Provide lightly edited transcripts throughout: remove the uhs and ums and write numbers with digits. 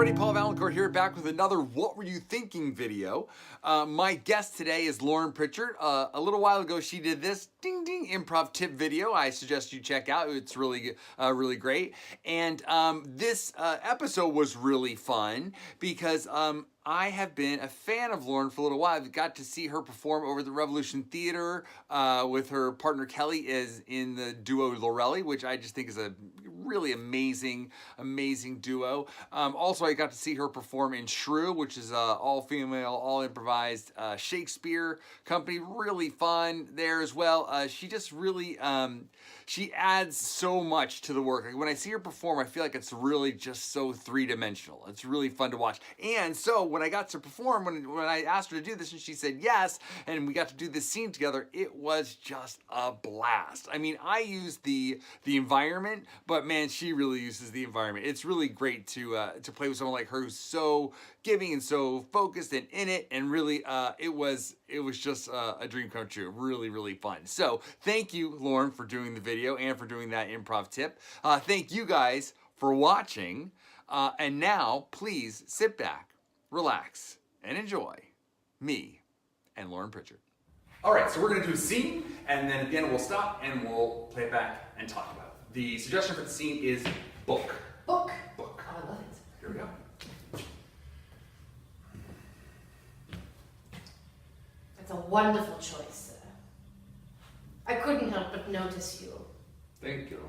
everybody, Paul Vaillancourt here, back with another What Were You Thinking video. My guest today is Lauren Pritchard. A little while ago, she did this ding ding improv tip video. I suggest you check out. It's really great. And this episode was really fun because I have been a fan of Lauren for a little while. I've got to see her perform over at the Revolution Theater with her partner Kelly is in the duo Laurelly, which I just think is a really amazing duo. Also, I got to see her perform in Shrew, which is all-female, all-improvised Shakespeare company. Really fun there as well. She just really, she adds so much to the work. Like, when I see her perform, I feel like it's really just so three-dimensional. It's really fun to watch. And so when I got to perform, when I asked her to do this and she said yes, and we got to do this scene together, it was just a blast. I mean, I used the environment, but man, she really uses the environment. It's really great to play with someone like her who's so giving and so focused and in it, and really it was just a dream come true. Really fun. So thank you, Lauren, for doing the video and for doing that improv tip. Thank you guys for watching, and now please sit back, relax, and enjoy me and Lauren Pritchard. All right, so we're gonna do a scene, and then again we'll stop and we'll play it back and talk about it. The suggestion for the scene is book. Book? Book. Oh, I love it. Here we go. That's a wonderful choice, sir. I couldn't help but notice you. Thank you.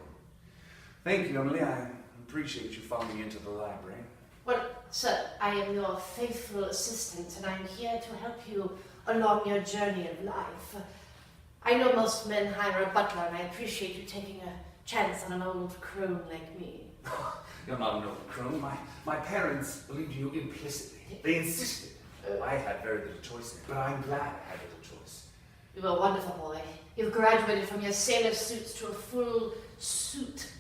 Thank you, Emily. I appreciate you following me into the library. Well, sir, I am your faithful assistant, and I'm here to help you along your journey of life. I know most men hire a butler, and I appreciate you taking a chance on an old crone like me. You're not an old crone. My parents believed you implicitly. They insisted. I had very little choice, but I'm glad I had little choice. You're a wonderful boy. You've graduated from your sailor suits to a full suit.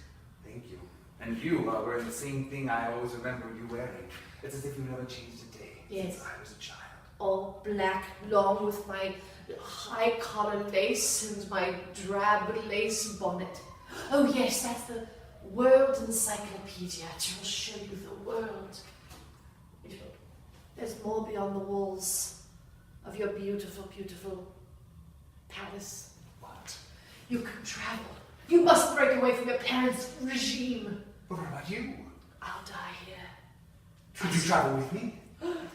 Thank you. And you are wearing the same thing I always remember you wearing. It's as if you never changed a day Yes. since I was a child. All black, long, with my high collar lace and my drab lace bonnet. Oh yes, that's the World Encyclopedia. It will show you the world. There's more beyond the walls of your beautiful, beautiful palace. What? You can travel. You must break away from your parents' regime. But what about you? I'll die here. Would you travel with me?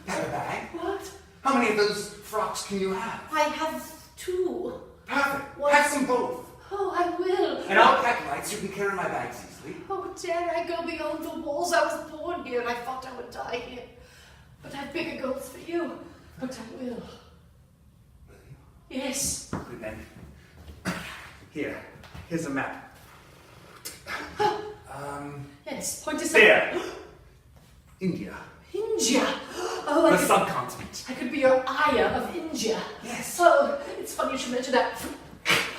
Have a bag? What? How many of those frocks can you have? I have two. Perfect. What? Pack them both. Oh, I will. And I'll pack light so you can carry my bags easily. Oh, dare I go beyond the walls? I was born here and I thought I would die here. But I've bigger goals for you. But I will. Will you? Yes. Good then. Here's a map. Yes, point to There. India. India. Oh, The subcontinent. I could be your Aya of India. Yes. Oh, it's funny you should mention that.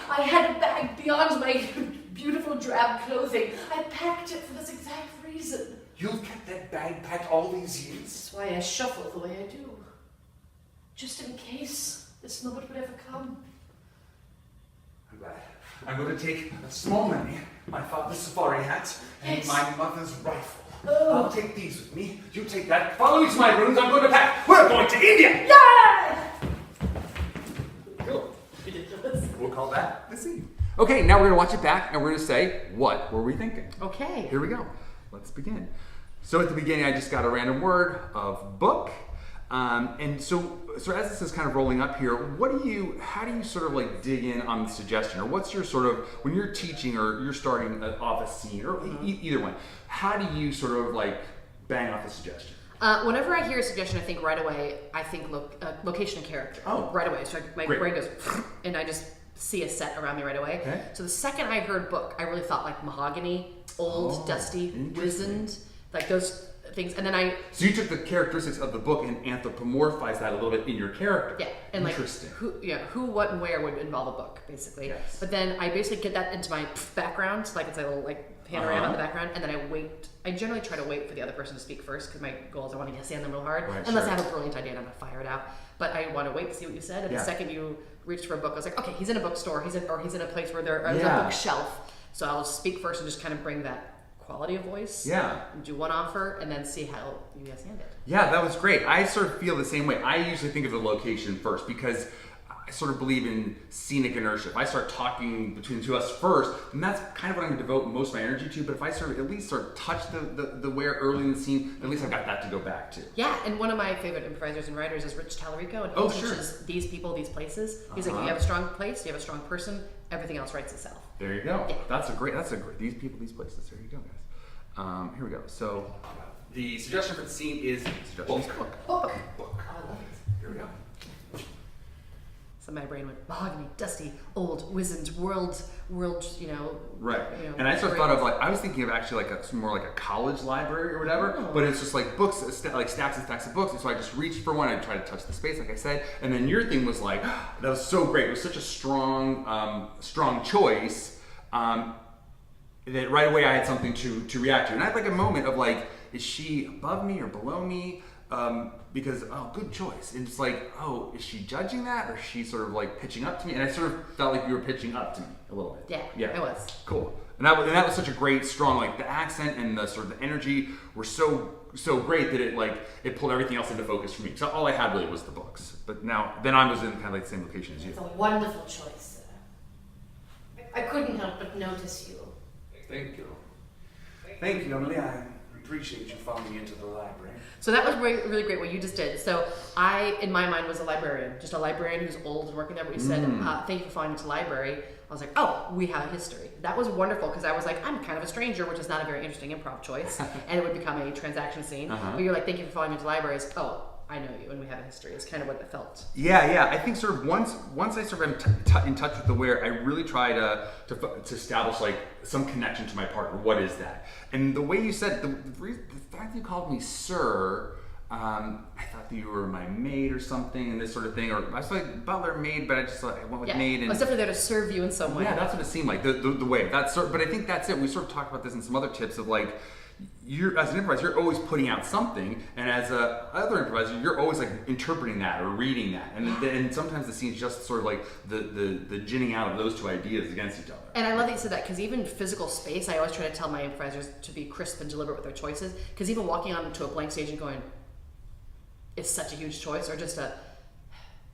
I had a bag beyond my beautiful drab clothing. I packed it for this exact reason. You've kept that bag packed all these years? That's why I shuffle the way I do. Just in case this moment would ever come. I'm glad. I'm going to take a small money, my father's safari hat, and Yes. my mother's rifle. Oh. I'll take these with me. You take that. Follow me to my rooms. I'm going to pack. We're going to India! Yeah! Cool. Ridiculous. We'll call that the scene. Okay, now we're gonna watch it back and we're gonna say, what were we thinking? Okay. Here we go. Let's begin. So at the beginning, I just got a random word of book. And so as this is kind of rolling up here, how do you sort of like dig in on the suggestion? Or what's your sort of, when you're teaching or you're starting off a scene, or either one, how do you sort of like bang off a suggestion? Whenever I hear a suggestion, I think right away, location and character. Oh. Right away. So my Great. brain goes, and I just see a set around me right away. Okay. So the second I heard book, I really thought like mahogany, old, dusty, wizened, like those things. And then So you took the characteristics of the book and anthropomorphized that a little bit in your character. yeah, and like Interesting. who, what, and where would involve a book, basically. Yes. But then I basically get that into my background, like it's a little like panorama in the Uh-huh. background, and then I generally try to wait for the other person to speak first because my goal is I want to stand them real hard. Right, Unless sure. I have a brilliant idea and I'm gonna fire it out. But I want to wait to see what you said. And Yeah. the second you reached for a book, I was like, okay, he's in a bookstore, he's in a place where there's Yeah. a bookshelf. So I'll speak first and just kind of bring that quality of voice. Yeah. Do one offer and then see how you guys handle it. Yeah, that was great. I sort of feel the same way. I usually think of the location first because I sort of believe in scenic inertia. If I start talking between the two of us first, then that's kind of what I'm going to devote most of my energy to. But if I sort of at least sort of touch the where early in the scene, at least I've got that to go back to. Yeah, and one of my favorite improvisers and writers is Rich Tallarico, and he teaches these people, these places. He's like, you have a strong place, you have a strong person, everything else writes itself. There you go. Yeah. That's a great, these people, these places. There you go, guys. Here we go. So the suggestion for the scene is book. Book. Here we go. So my brain went mahogany, dusty, old, wizened, world, you know. Right. You know, and I sort of thought of like, I was thinking of actually like more like a college library or whatever, but it's just like books, like stacks and stacks of books. And so I just reached for one, I tried to touch the space, like I said. And then your thing was like, that was so great. It was such a strong choice that right away I had something to react to. And I had like a moment of like, is she above me or below me? Because, oh, good choice. And it's like, oh, is she judging that or is she sort of like pitching up to me? And I sort of felt like you were pitching up to me a little bit. Yeah, it was. Cool. And that was such a great, strong, like the accent and the sort of the energy were so great that it pulled everything else into focus for me. So all I had really was the books. But then I was in kind of like the same location as you. It's a wonderful choice. I couldn't help but notice you. Thank you. Thank you, Emily. I appreciate you following me into the library. So that was really great what you just did. So I, in my mind, was a librarian, just a librarian who's old and working there. But you said, thank you for following me to the library. I was like, oh, we have a history. That was wonderful because I was like, I'm kind of a stranger, which is not a very interesting improv choice. And it would become a transaction scene. But you're like, thank you for following me to the library. It's, oh, I know you and we have a history. It's kind of what it felt. Yeah. I think sort of once I sort of am in touch with the where, I really try to establish like some connection to my partner. What is that? And the way you said, the fact that you called me sir, I thought that you were my maid or something and this sort of thing. Or I was like butler, maid, but I just I went with maid. And I was definitely there to serve you in some way. Yeah, that's what it seemed like, the way. But I think that's it. We sort of talked about this in some other tips of like, you're as an improviser, you're always putting out something, and as a other improviser, you're always like interpreting that or reading that, and sometimes the scene's just sort of like the ginning out of those two ideas against each other. And I love that you said that because even physical space, I always try to tell my improvisers to be crisp and deliberate with their choices. Because even walking onto a blank stage and going, "It's such a huge choice," or just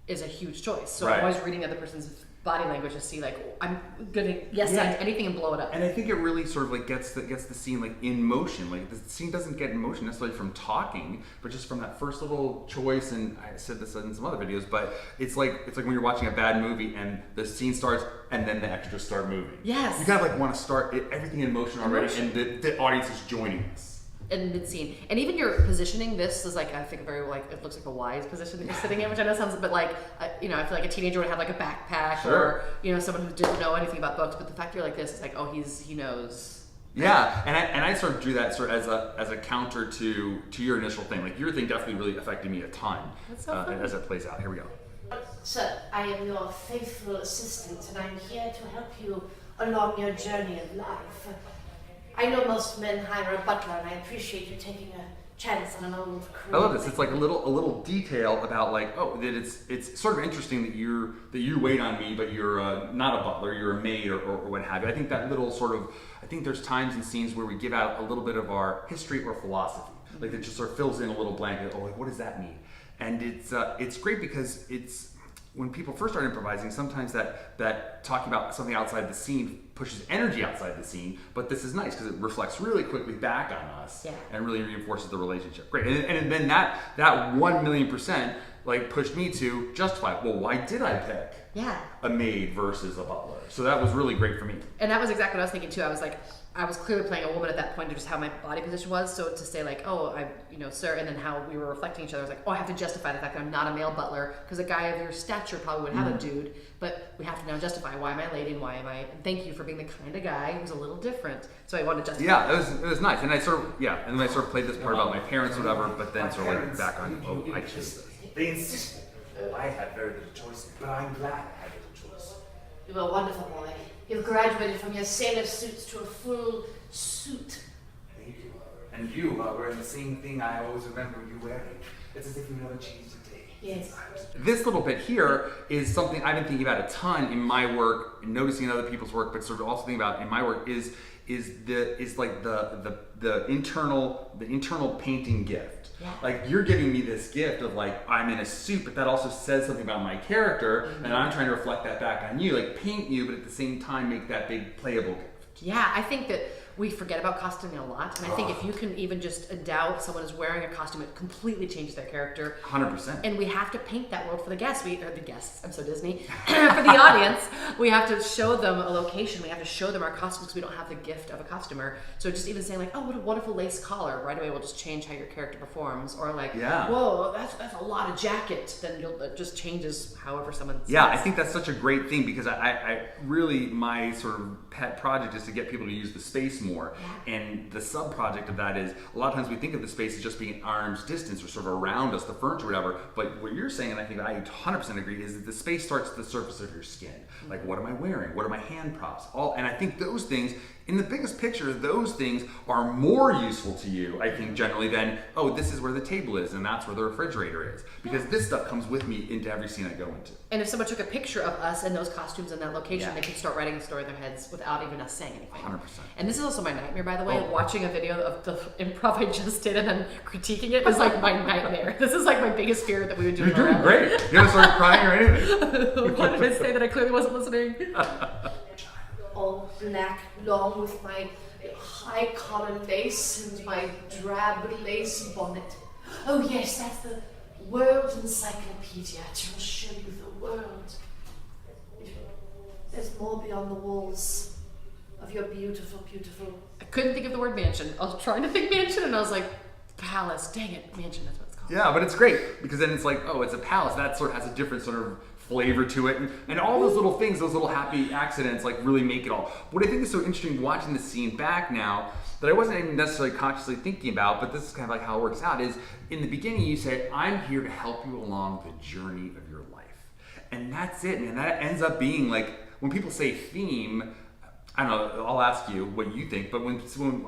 is a huge choice. So I'm always reading the other person's body language to see like, I'm gonna anything and blow it up. And I think it really sort of like gets the scene like in motion. Like the scene doesn't get in motion necessarily from talking, but just from that first little choice. And I said this in some other videos, but it's like when you're watching a bad movie and the scene starts and then the extras start moving. Yes. You gotta like want to start everything in motion already, and the audience is joining us. In mid-scene. And even your positioning, this is like, I think very like, it looks like a wise position that you're sitting in, which I know sounds a bit like, you know, I feel like a teenager would have like a backpack or, you know, someone who didn't know anything about books, but the fact you're like this, it's like, oh, he knows. Yeah, and I sort of drew that sort of as a counter to your initial thing. Like your thing definitely really affected me a ton. That's so funny. As it plays out. Here we go. Sir, I am your faithful assistant, and I'm here to help you along your journey of life. I know most men hire a butler, and I appreciate you taking a chance on an old crew. I love this. It's like a little detail about like, oh, that it's sort of interesting that you wait on me, but you're not a butler, you're a maid or what have you. I think that little sort of, I think there's times and scenes where we give out a little bit of our history or philosophy, like it just sort of fills in a little blanket. Oh, like what does that mean? And it's great because it's when people first start improvising, sometimes that talking about something outside the scene pushes energy outside the scene, but this is nice because it reflects really quickly back on us and really reinforces the relationship. Great, and then that 1,000,000% like pushed me to justify, well, why did I pick a maid versus a butler? So that was really great for me. And that was exactly what I was thinking too. I was like, I was clearly playing a woman at that point, just how my body position was. So to say like, oh, sir, and then how we were reflecting each other, I was like, oh, I have to justify the fact that I'm not a male butler because a guy of your stature probably would have a dude, but we have to now justify why am I a lady and why am I, and thank you for being the kind of guy who's a little different. So I wanted to justify. Yeah, it was nice. And I sort of, and then I sort of played this part about my parents or whatever, but then sort of went back on, oh, I chose this. They insisted. I had very little choice, but I'm glad I had little choice. You're a wonderful boy. You've graduated from your sailor suits to a full suit. Thank you. And you are wearing the same thing I always remember you wearing. It's as if you never changed a day. Yes. This little bit here is something I've been thinking about a ton in my work, and noticing in other people's work, but sort of also thinking about in my work is is like the internal painting gift. Yeah. Like you're giving me this gift of like I'm in a suit, but that also says something about my character, and I'm trying to reflect that back on you, like paint you, but at the same time make that big playable gift. Yeah, I think that we forget about costuming a lot, and I think if you can even just endow someone who's wearing a costume, it completely changes their character. 100%. And we have to paint that world for the guests. I'm so Disney. For the audience, we have to show them a location. We have to show them our costumes. We don't have the gift of a costumer. So just even saying like, oh, what a wonderful lace collar, right away will just change how your character performs. Or like, whoa, that's a lot of jacket. Then it just changes however someone sees. Yeah, I think that's such a great thing because I really, my sort of pet project is to get people to use the space more. And the sub project of that is a lot of times we think of the space as just being at arm's distance or sort of around us, the furniture, whatever. But what you're saying, and I think I 100% agree, is that the space starts at the surface of your skin. Like, what am I wearing? What are my hand props? And I think those things, in the biggest picture, those things are more useful to you, I think, generally than, oh, this is where the table is and that's where the refrigerator is. Because this stuff comes with me into every scene I go into. And if someone took a picture of us in those costumes in that location, they could start writing the story in their heads without even us saying anything. 100%. And this is also my nightmare, by the way. Watching a video of the improv I just did and then critiquing it is like my nightmare. This is like my biggest fear that we would do. You're doing great. You haven't started crying or anything. Why did I say that? I clearly wasn't listening. All black, long with my high collar lace and my drab lace bonnet. Oh yes, that's the World Encyclopedia. It will show you the world. There's more beyond the walls of your beautiful, beautiful... I couldn't think of the word mansion. I was trying to think mansion and I was like, palace. Dang it, mansion, that's what it's called. Yeah, but it's great because then it's like, oh, it's a palace. That sort of has a different sort of flavor to it, and all those little things, those little happy accidents, like really make it all. What I think is so interesting watching the scene back now that I wasn't even necessarily consciously thinking about, but this is kind of like how it works out, is in the beginning you say, I'm here to help you along the journey of your life. And that's it, man. That ends up being like, when people say theme, I don't know, I'll ask you what you think, but when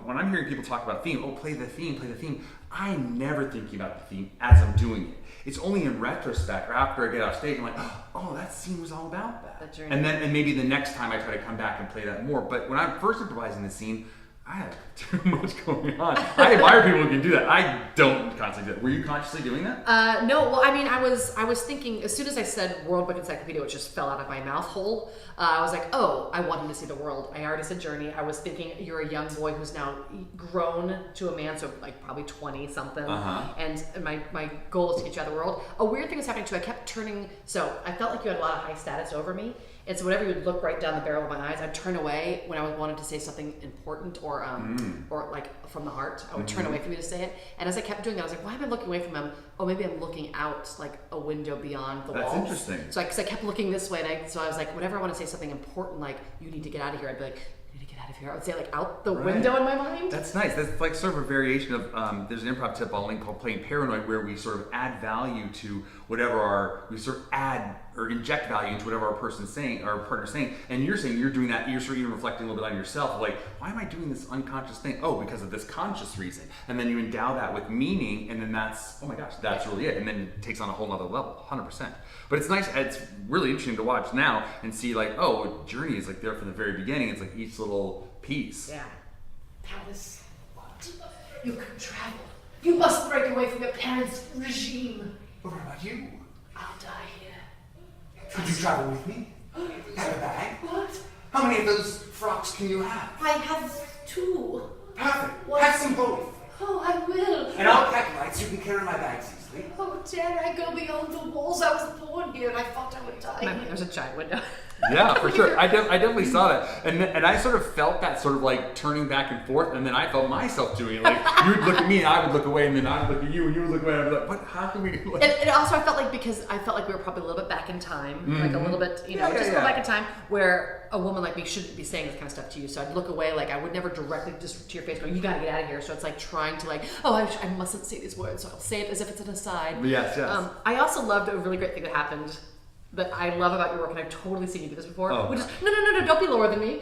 I'm hearing people talk about theme, oh, play the theme, I'm never thinking about the theme as I'm doing it. It's only in retrospect or after I get off stage, I'm like, oh, that scene was all about that. And maybe the next time I try to come back and play that more. But when I'm first improvising the scene, I have too much going on. I admire people who can do that. I don't constantly do that. Were you consciously doing that? No. Well, I mean, I was thinking as soon as I said World Book Encyclopedia, which just fell out of my mouth hole. I was like, oh, I want him to see the world. I already said journey. I was thinking you're a young boy who's now grown to a man, so like probably 20 something. And my goal is to get you out of the world. A weird thing was happening too. I kept turning. So I felt like you had a lot of high status over me. And so whenever you would look right down the barrel of my eyes, I'd turn away when I wanted to say something important or like from the heart. I would turn away from you to say it. And as I kept doing that, I was like, why am I looking away from him? Oh, maybe I'm looking out like a window beyond the walls. That's interesting. So because I kept looking this way, and so I was like, whenever I want to say something important, like you need to get out of here, I'd be like, you need to get out of here. I would say like out the window in my mind. That's nice. That's like sort of a variation of there's an improv tip I'll link called Playing Paranoid, where we sort of add value to whatever we sort of add or inject value into whatever our person's saying, or our partner's saying. And you're saying you're doing that, you're sort of even reflecting a little bit on yourself, like, why am I doing this unconscious thing? Oh, because of this conscious reason. And then you endow that with meaning, and then that's, oh my gosh, that's really it. And then it takes on a whole nother level, 100%. But it's nice, it's really interesting to watch now and see like, oh, Journey is like there from the very beginning. It's like each little piece. Yeah. Palace, what? You can travel. You must break away from your parents' regime. But what about you? I'll die here. Could you travel with me? Have a bag? What? How many of those frocks can you have? I have 2. Perfect. What? Have some both. Oh, I will. And I'll pack light so you can carry my bags easily. Oh, dare I go beyond the walls? I was born here and I thought I would die here. There's a giant window. Yeah, for sure. I definitely saw that, and I sort of felt that sort of like turning back and forth, and then I felt myself doing it. Like you would look at me, and I would look away, and then I would look at you, and you would look away. And I'd be like, "What? How can we?" Like... And also, I felt like because I felt like we were probably a little bit back in time, like a little bit, just a little back in time, where a woman like me shouldn't be saying this kind of stuff to you. So I'd look away, like I would never directly just to your face go, "You got to get out of here." So it's like trying to like, "Oh, I mustn't say these words," so I'll say it as if it's an aside. Yes. I also loved a really great thing that happened. That I love about your work, and I've totally seen you do this before, which is, no, don't be lower than me,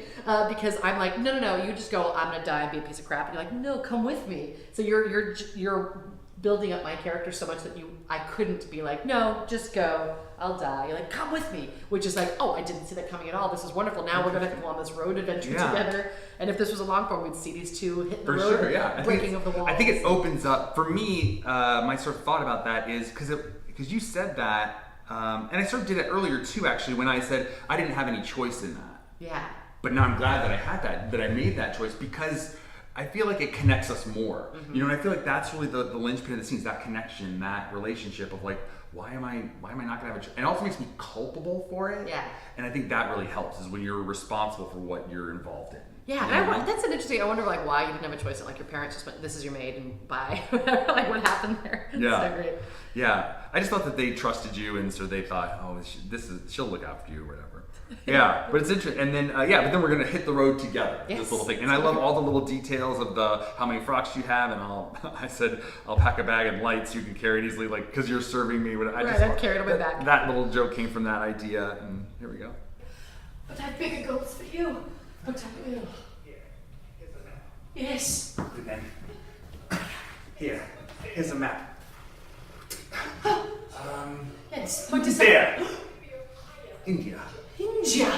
because I'm like, no, you just go, I'm gonna die and be a piece of crap, and you're like, no, come with me. So you're building up my character so much that I couldn't be like, no, just go, I'll die. You're like, come with me, which is like, oh, I didn't see that coming at all. This is wonderful. Now we're gonna go on this road adventure together. And if this was a long form, we'd see these two hit the road, sure, yeah. breaking of the walls. I think it opens up for me. My sort of thought about that is because you said that, and I sort of did it earlier too. Actually, when I said I didn't have any choice in that. Yeah. But now I'm glad that I had that I made that choice because I feel like it connects us more. You know, and I feel like that's really the linchpin of the scenes, that connection, that relationship of like, why am I not gonna have a choice? And it also makes me culpable for it. Yeah. And I think that really helps is when you're responsible for what you're involved in. Yeah, and that's an interesting. I wonder like why you didn't have a choice. Like your parents just went, "This is your maid," and bye. Like what happened there? Yeah. So great. Yeah, I just thought that they trusted you, and so they thought, oh, she'll look after you or whatever. Yeah, but it's interesting. And then but then we're gonna hit the road together. Yes. This little thing, and I love all the little details of how many frocks you have, and I said I'll pack a bag and lights so you can carry it easily, like because you're serving me. I'd carry it on my back. That little joke came from that idea, and here we go. But I've bigger goals for you. But I will. Yes. Good then. Here's a map. Yes. What is There. India. India.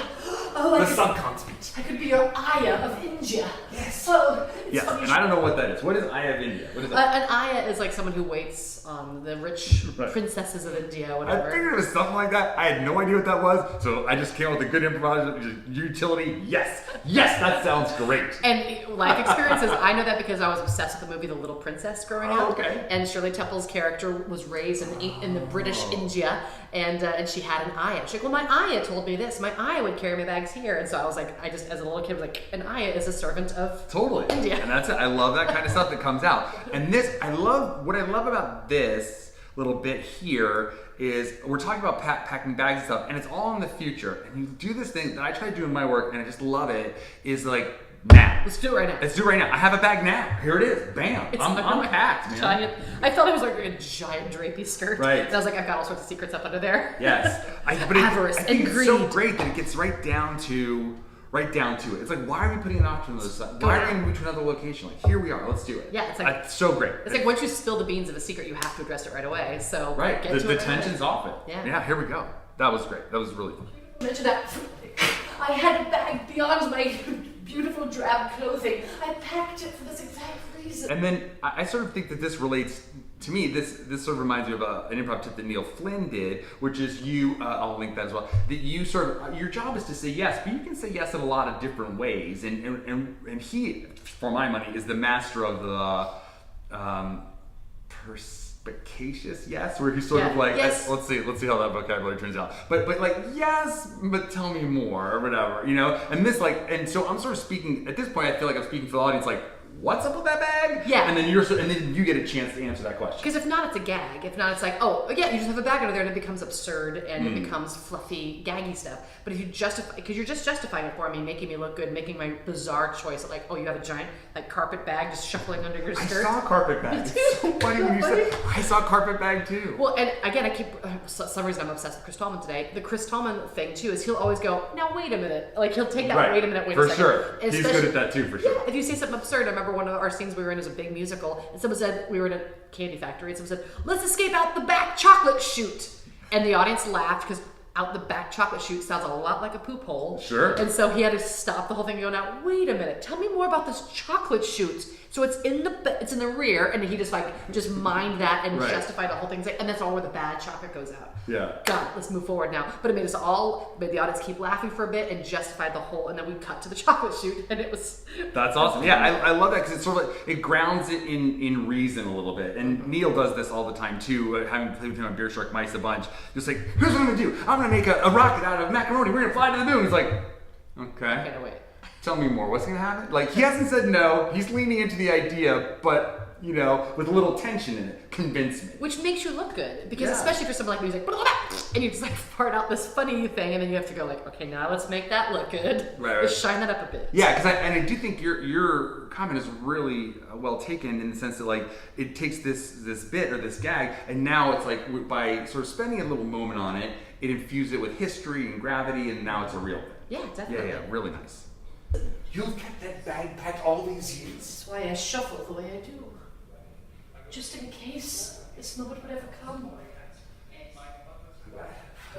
Oh, The subcontinent. I could be your Aya of India. Yes. Oh, it's Yes, funny. and I don't know what that is. What is Aya of India? What is that? An Aya is like someone who waits on the rich Right. princesses of India, I whatever. figured it was something like that. I had no idea what that was, so I just came up with a good improvisation utility. Yes, that sounds great. And life experiences, I know that because I was obsessed with the movie The Little Princess growing up. Okay. And Shirley Temple's character was raised in the British India, and she had an Aya. She's like, well, my Aya told me this. My Aya would carry my bags here. And so I was like, I just, as a little kid, was like, an Aya is a servant of Totally. India. And that's it. I love that kind of stuff that comes out. And what I love about this little bit here is we're talking about packing bags and stuff, and it's all in the future. And you do this thing that I try to do in my work, and I just love it, is like, now. Let's do it right now. Let's do it right now. I have a bag now. Here it is. Bam. I'm packed, man. Giant. I felt it was like a giant drapey skirt. Right. And I was like, I've got all sorts of secrets up under there. Yes. Avarice I think and it's so greed. great that it gets right down to it. It's like, why are we putting an option on this side? Why are we going to move to another location? Like, here we are. Let's do it. Yeah, it's like It's so great. It's like once you spill the beans of a secret, you have to address it right away. So Right. get to The it right tension's away. off it. Yeah. Here we go. That was great. That was really fun. Mention that. I had a bag beyond my beautiful drab clothing. I packed it for this exact reason. And then I sort of think that this relates to me. This sort of reminds me of an improv tip that Neil Flynn did, which is I'll link that as well. That you sort of your job is to say yes, but you can say yes in a lot of different ways. And he, for my money, is the master of the perspicacious yes, where he's sort of like, yes. let's see how that vocabulary turns out. But like yes, but tell me more or whatever, you know. And this and so I'm sort of speaking at this point. I feel like I'm speaking for the audience, like, what's up with that bag? Yeah. And then you get a chance to answer that question. Because if not, it's a gag. If not, it's like, oh, yeah, you just have a bag under there and it becomes absurd and it becomes fluffy, gaggy stuff. But if you justify, because you're just justifying it for me, making me look good, making my bizarre choice of like, oh, you have a giant like carpet bag just shuffling under your skirt. I saw a carpet bag. It's so funny when you said I saw a carpet bag too. Well, and again, for some reason I'm obsessed with Chris Tallman today. The Chris Tallman thing too is he'll always go, now wait a minute. Like he'll take that, Right. wait a minute, wait for a second. sure. And He's good at that too, for sure. Yeah, if you say something absurd, I remember one of our scenes we were in was a big musical, and someone said, we were in a candy factory, and someone said, let's escape out the back chocolate chute. And the audience laughed because out the back chocolate chute sounds a lot like a poop hole. Sure. And so he had to stop the whole thing and go, now wait a minute, tell me more about this chocolate chute. So it's in the rear, and he just mined that and Right. justified the whole thing. And that's all where the bad chocolate goes out. Yeah. God, let's move forward now. But it made the audience keep laughing for a bit and justified the whole, and then we cut to the chocolate chute, and it was. That's awesome. Yeah, I love that because it's sort of like, it grounds it in reason a little bit. And Neil does this all the time too, having played with him on Beer Shark Mice a bunch. Just like, here's what I'm gonna do. I'm gonna make a rocket out of macaroni. We're gonna fly to the moon. He's like, okay. I can't wait. Tell me more. What's gonna happen? Like, he hasn't said no. He's leaning into the idea, but you know, with a little tension in it. Convince me. Which makes you look good, because Yeah. especially for someone like me who's like, and you just like fart out this funny thing, and then you have to go like, okay, now let's make that look good. Right. Just shine that up a bit. Yeah, because I do think your comment is really well taken in the sense that like it takes this bit or this gag, and now it's like by sort of spending a little moment on it, it infused it with history and gravity, and now it's a real thing. Yeah, definitely. Yeah, really nice. You've kept that bag packed all these years. That's why I shuffle the way I do. Just in case this moment would ever come.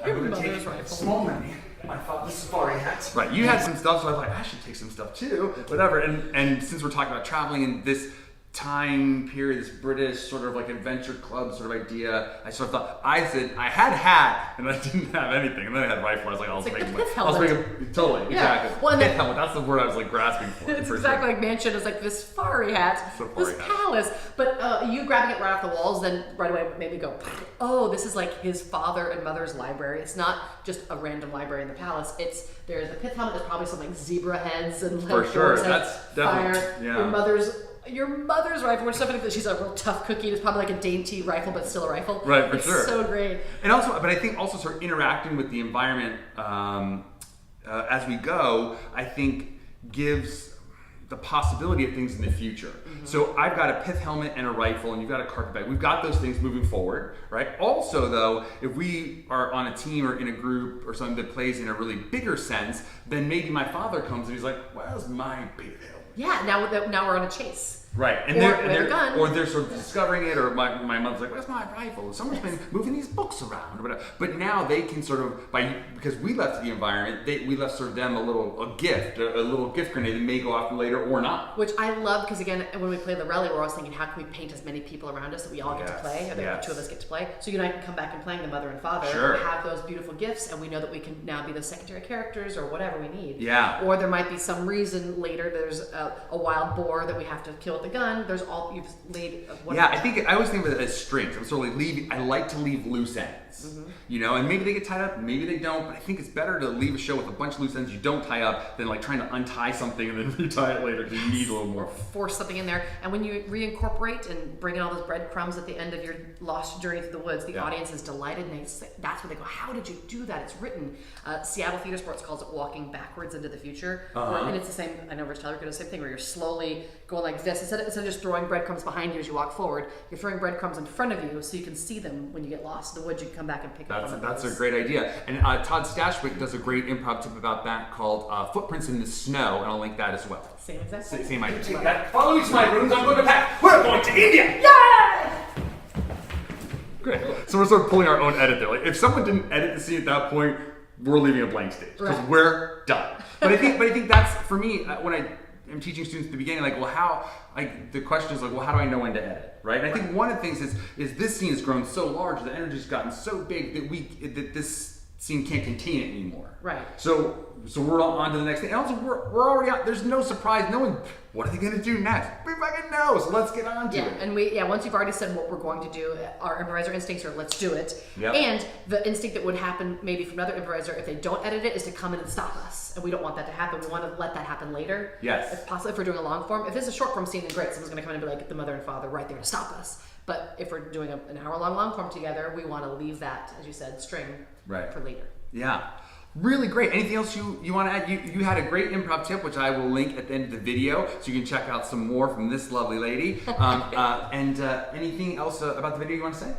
I'm going to mother's take rifle. small money, my father's safari hat. Right, you had some stuff, so I was like, I should take some stuff too, whatever. And since we're talking about traveling and this time period, this British sort of like adventure club sort of idea, I sort of thought, I said, I had a hat and I didn't have anything, and then I had a rifle. I was like, I'll It's like make the pith helmet. totally, Yeah. exactly. Well, and Pith then- helmet, that's the word I was like grasping for. It's for exactly sure. like mansion is like this safari hat, Safari this hat. palace. But you grabbing it right off the walls, then right away made me go, oh, this is like his father and mother's library. It's not just a random library in the palace. There's the pith helmet. There's probably some like zebra heads and For like sure, boar's head, that's definitely- fire. yeah. Your mother's rifle, which is so funny that she's a real tough cookie. It's probably like a dainty rifle, but still a rifle. Right, for it's sure. So great. And also, but I think also sort of interacting with the environment as we go, I think gives the possibility of things in the future. Mm-hmm. So I've got a pith helmet and a rifle, and you've got a carpet bag. We've got those things moving forward, right? Also, though, if we are on a team or in a group or something that plays in a really bigger sense, then maybe my father comes and he's like, "Where's my pith helmet?" Yeah. Now we're on a chase. Right, and Or they're, with a gun. or they're sort of discovering it, or my mother's like, "Where's my rifle? Someone's been moving these books around," or whatever. But now they can sort of because we left the environment, we left sort of them a little gift grenade that may go off later or not. Which I love because again, when we play Laurelly, we're always thinking, how can we paint as many people around us that we all get to Yes, play, or that yes. the two of us get to play. So you and I can come back and playing the mother and father, Sure. have those beautiful gifts, and we know that we can now be the secondary characters or whatever we need. Yeah. Or there might be some reason later. There's a wild boar that we have to kill with a gun. There's all you've laid. Yeah, I always think of it as strings. I'm sort of I like to leave loose ends, and maybe they get tied up, maybe they don't. But I think it's better to leave a show with a bunch of loose ends you don't tie up than like trying to untie something and then retie it later because you need a little more. Force something in there, and when you reincorporate and bring in all those breadcrumbs at the end of your lost journey through the woods, the Yeah. audience is delighted, and that's where they go, how did you do that? It's written. Seattle Theater Sports calls it walking backwards into the future, and it's the same. I know Rich Tyler did the same thing where you're slowly going like this instead of just throwing breadcrumbs behind you as you walk forward. You're throwing breadcrumbs in front of you so you can see them when you get lost in the woods. You can come back and pick up. That's a great idea. And Todd Stashwick does a great improv tip about that called Footprints in the Snow, and I'll link that as well. Same exact thing. Same idea. Take that. Follow me to my rooms. I'm going to pack. We're going to India. Great. So we're sort of pulling our own edit there. Like if someone didn't edit the scene at that point, we're leaving a blank stage because Right. we're done. But I think that's for me when I am teaching students at the beginning. Like, well, how? Like the question is like, well, how do I know when to edit? Right. And I think one of the things is this scene has grown so large, the energy's gotten so big that this scene can't contain it anymore. Right. So we're on to the next thing. And also we're already out. There's no surprise. No one. What are they gonna do next? We fucking know. So let's get on to Yeah, it. and once you've already said what we're going to do, our improviser instincts are let's do it. Yep. And the instinct that would happen maybe from another improviser if they don't edit it is to come in and stop us. And we don't want that to happen. We want to let that happen later. Yes. If possible, if we're doing a long form. If it's a short form scene, then great. Someone's going to come in and be like the mother and father right there to stop us. But if we're doing an hour-long long form together, we want to leave that, as you said, string Right. for later. Yeah. Really great. Anything else you want to add? You had a great improv tip, which I will link at the end of the video, so you can check out some more from this lovely lady. And anything else about the video you want to say?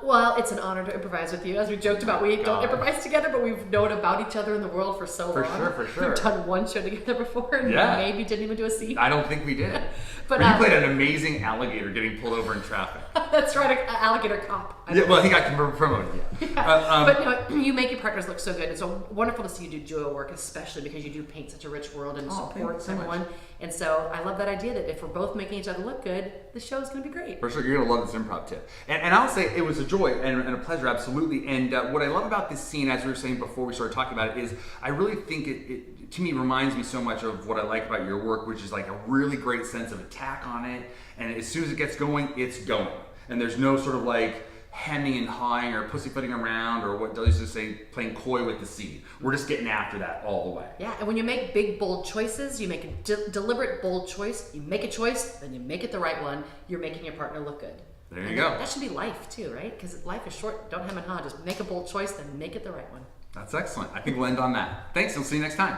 Well, it's an honor to improvise with you. As we joked about, we don't improvise together, but we've known about each other in the world for so long. For sure. We've done one show together before, and Yeah. maybe didn't even do a scene. I don't think we did. But, you played an amazing alligator getting pulled over in traffic. That's right, an alligator cop. Yeah, well, he got promoted. Yeah. But you make your partners look so good. It's so wonderful to see you do duo work, especially because you do paint such a rich world and thank you support so much. everyone. And so I love that idea that if we're both making each other look good, the show's going to be great. For sure, you're gonna love this improv tip. And I'll say it was a joy and a pleasure, absolutely. And what I love about this scene, as we were saying before we started talking about it, is I really think it to me reminds me so much of what I like about your work, which is like a really great sense of attack on it. And as soon as it gets going, it's going. And there's no sort of like hemming and hawing or pussyfooting around or what they used to say, playing coy with the scene. We're just getting after that all the way. Yeah, and when you make big, bold choices, you make a deliberate, bold choice. You make a choice, then you make it the right one. You're making your partner look good. There you And go. That should be life too, right? Because life is short. Don't hem and haw. Just make a bold choice, then make it the right one. That's excellent. I think we'll end on that. Thanks, and we'll see you next time.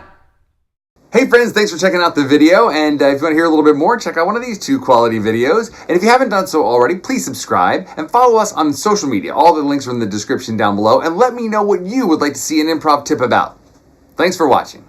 Hey friends, thanks for checking out the video, and if you want to hear a little bit more, check out one of these 2 quality videos. And if you haven't done so already, please subscribe and follow us on social media. All the links are in the description down below, and let me know what you would like to see an improv tip about. Thanks for watching.